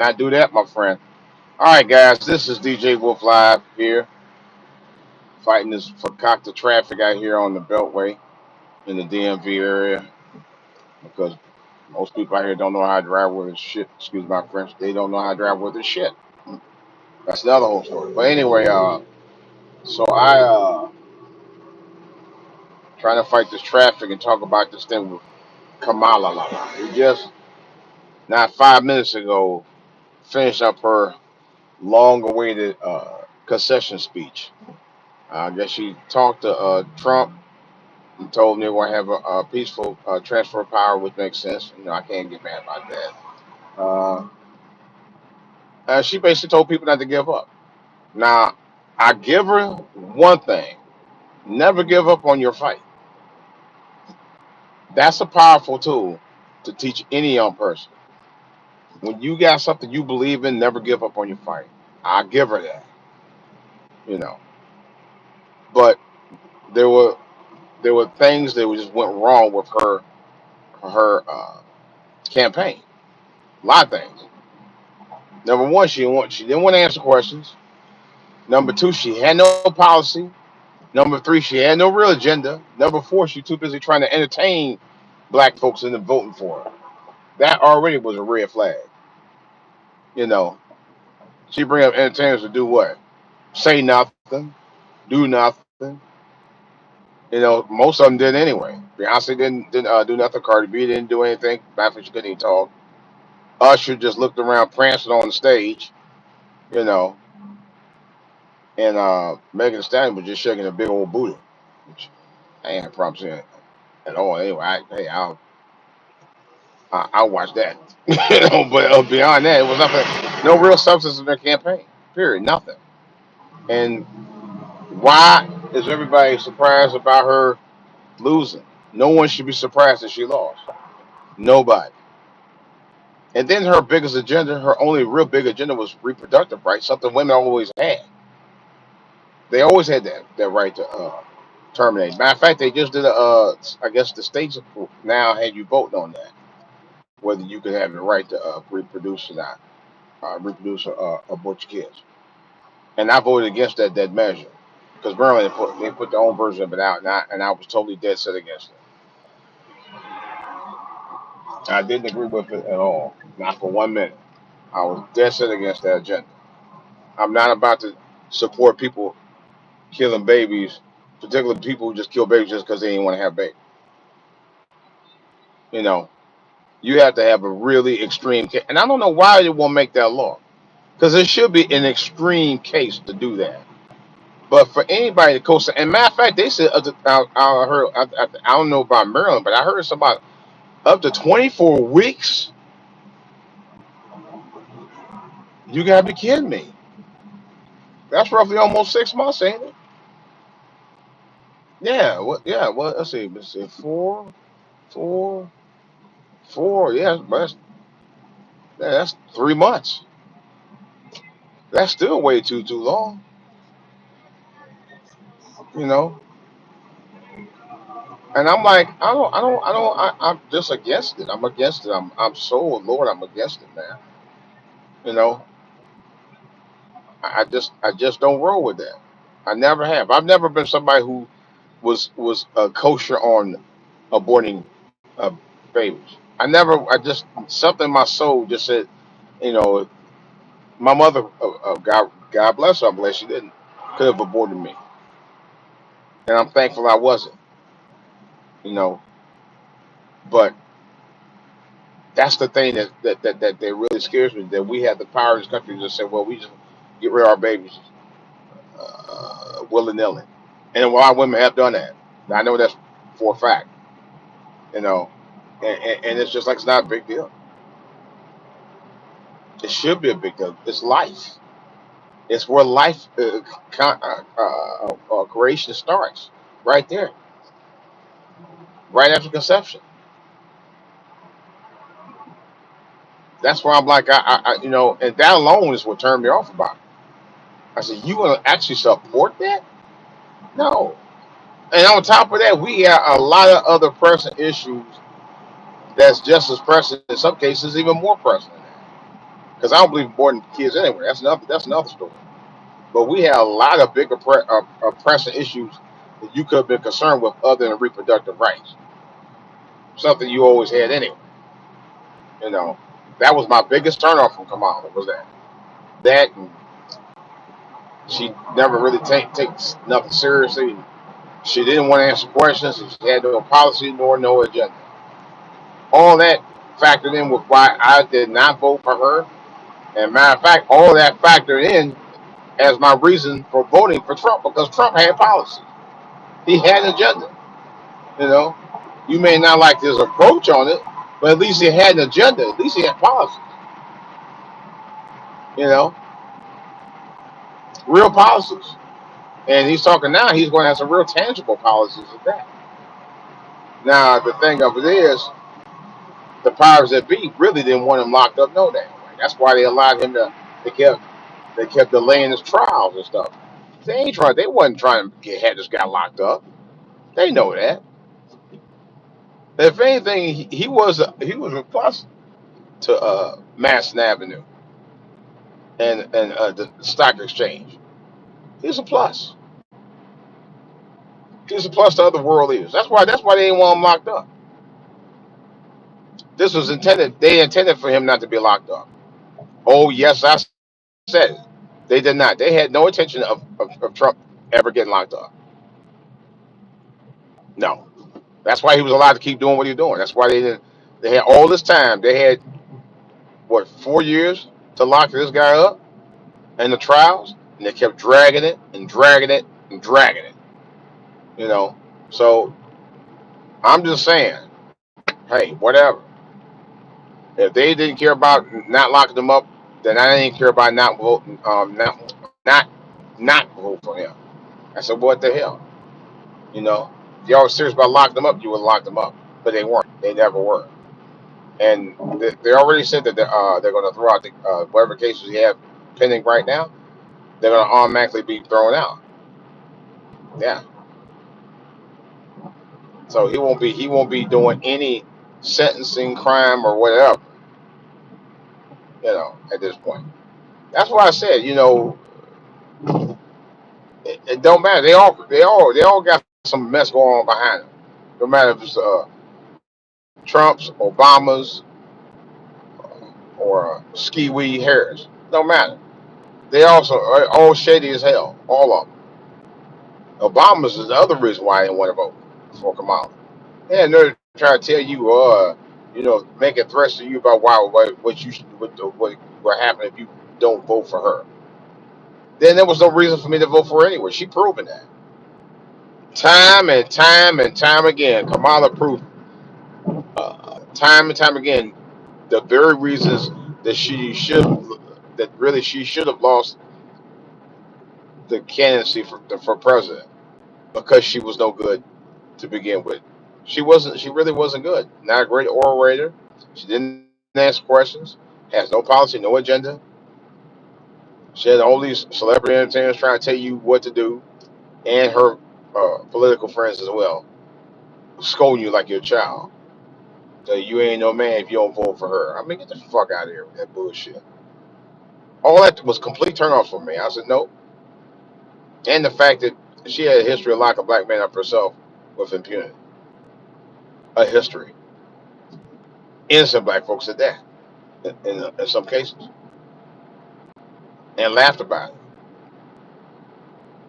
Not do that, my friend. All right, guys, this is DJ Wolf Live here, fighting this concocted traffic out here on the Beltway in the DMV area because most people out here don't know how to drive with their shit. Excuse my French. They don't know how to drive with their shit. That's another whole story. But anyway, so I trying to fight this traffic and talk about this thing with Kamala. We just not 5 minutes ago finished up her long-awaited concession speech. I guess she talked to Trump and told him they want to have a peaceful transfer of power, which makes sense. I can't get mad about that. Uh, she basically told people not to give up. Now, I give her one thing: never give up on your fight. That's a powerful tool to teach any young person. When you got something you believe in, never give up on your fight. I give her that, you know. But there were things that just went wrong with her campaign. A lot of things. Number one, she didn't want to answer questions. Number two, she had no policy. Number three, she had no real agenda. Number four, she too busy trying to entertain black folks into voting for her. That already was a red flag. You know, she bring up entertainers to do what? Say nothing, do nothing. Most of them did anyway. Beyonce didn't do nothing. Cardi B didn't do anything. Matter of fact, she couldn't even talk. Usher just looked around prancing on the stage. You know, and Megan Thee Stallion was just shaking a big old booty, which I ain't had problems seeing at all. Anyway, I'll watch that. But beyond that, it was nothing. No real substance in their campaign. Period. Nothing. And why is everybody surprised about her losing? No one should be surprised that she lost. Nobody. And then her biggest agenda, her only real big agenda was reproductive rights, something women always had. They always had that right to terminate. Matter of fact, they just did I guess the states now had you voting on that, whether you could have the right to reproduce or not, reproduce or abort your kids. And I voted against that measure because Maryland they put their own version of it out, and I was totally dead set against it. I didn't agree with it at all, not for 1 minute. I was dead set against that agenda. I'm not about to support people killing babies, particularly people who just kill babies just because they didn't want to have babies. You know, you have to have a really extreme case. And I don't know why they won't make that law. Because it should be an extreme case to do that. But for anybody to coast, and matter of fact, they said I heard I don't know about Maryland, but I heard it's about up to 24 weeks. You gotta be kidding me. That's roughly almost 6 months, ain't it? Yeah. What? Yeah. Well, let's see. Let's see. Four, four. Yeah, but that's 3 months. That's still way too long. You know. And I'm like, I'm just against it. I'm against it. I'm so Lord, I'm against it, man. You know, I just don't roll with that. I never have. I've never been somebody who was kosher on aborting babies. I just something in my soul just said, you know, my mother, God bless her, I'm glad she didn't, could have aborted me, and I'm thankful I wasn't. You know, but that's the thing that really scares me, that we have the power in this country to say, well, we just get rid of our babies willy nilly, and a lot of women have done that. I know that's for a fact. You know, and it's just like it's not a big deal. It should be a big deal. It's life. It's where life creation starts, right there, right after conception. That's why I'm like, and that alone is what turned me off about it. I said, you gonna actually support that? No. And on top of that, we have a lot of other pressing issues that's just as pressing, in some cases, even more pressing than that. Because I don't believe in aborting kids anyway. That's another story. But we have a lot of bigger pressing issues that you could have been concerned with other than reproductive rights. Something you always had anyway. You know, that was my biggest turnoff from Kamala was that and she never really takes nothing seriously. She didn't want to answer questions. She had no policy nor no agenda. All that factored in with why I did not vote for her. And matter of fact, all that factored in as my reason for voting for Trump because Trump had policy. He had an agenda. You know, you may not like his approach on it, but at least he had an agenda. At least he had policy. You know, real policies. And he's talking now. He's going to have some real tangible policies at that. Now the thing of it is, the powers that be really didn't want him locked up no damn way. That's why they allowed him to. They kept they kept delaying his trials and stuff. They ain't trying. They wasn't trying to have this guy locked up. They know that. If anything, he was a plus to Madison Avenue and the stock exchange. He's a plus. He's a plus to other world leaders. That's why they didn't want him locked up. This was intended. They intended for him not to be locked up. Oh yes, I said it. They did not. They had no intention of Trump ever getting locked up. No. That's why he was allowed to keep doing what he was doing. That's why they didn't. They had all this time. They had what 4 years to lock this guy up and the trials, and they kept dragging it and dragging it and dragging it. You know. So I'm just saying, hey, whatever. If they didn't care about not locking them up, then I didn't care about not voting, not vote for him. I said, what the hell? You know, if y'all were serious about locking them up, you would lock them up, but they weren't. They never were. And they already said that they're going to throw out whatever cases you have pending right now. They're going to automatically be thrown out. Yeah. So he won't be doing any sentencing crime or whatever. You know, at this point. That's why I said, it don't matter. They all got some mess going on behind them. No matter if it's Trump's, Obama's, or Ski Wee Harris. Don't matter. They also are all shady as hell. All of them. Obama's is the other reason why I didn't want to vote for Kamala. Yeah, they're trying to tell you, making threats to you about what you should, what happened if you don't vote for her. Then there was no reason for me to vote for her anyway. She proven that time and time and time again. Kamala proved time and time again the very reasons that she should have lost the candidacy for president because she was no good to begin with. She wasn't. She really wasn't good. Not a great orator. She didn't ask questions. Has no policy, no agenda. She had all these celebrity entertainers trying to tell you what to do, and her political friends as well, scolding you like you're a child. So you ain't no man if you don't vote for her. I mean, get the fuck out of here with that bullshit. All that was complete turnoffs for me. I said no, and the fact that she had a history of locking black men up herself with impunity, a history, innocent black folks at that, in some cases, and laughed about it.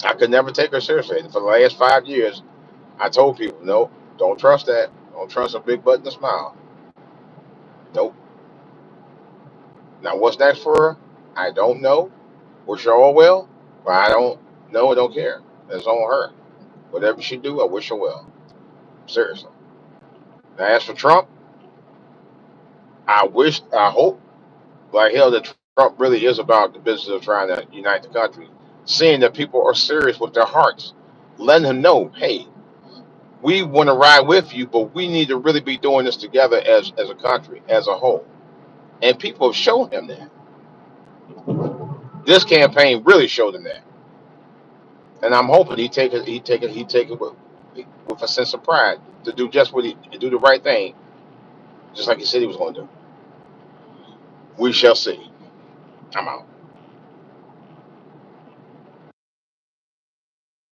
I could never take her seriously. And for the last 5 years, I told people, no, don't trust that. Don't trust a big butt and a smile. Nope. Now, what's next for her? I don't know. Wish her all well, but I don't know. I don't care. It's on her. Whatever she do, I wish her well. Seriously. Now, as for Trump, I hope, like hell, that Trump really is about the business of trying to unite the country, seeing that people are serious with their hearts, letting him know, hey, we want to ride with you, but we need to really be doing this together as a country, as a whole. And people have shown him that. This campaign really showed him that. And I'm hoping he take it with a sense of pride to do just do the right thing, just like he said he was going to do. We shall see. I'm out.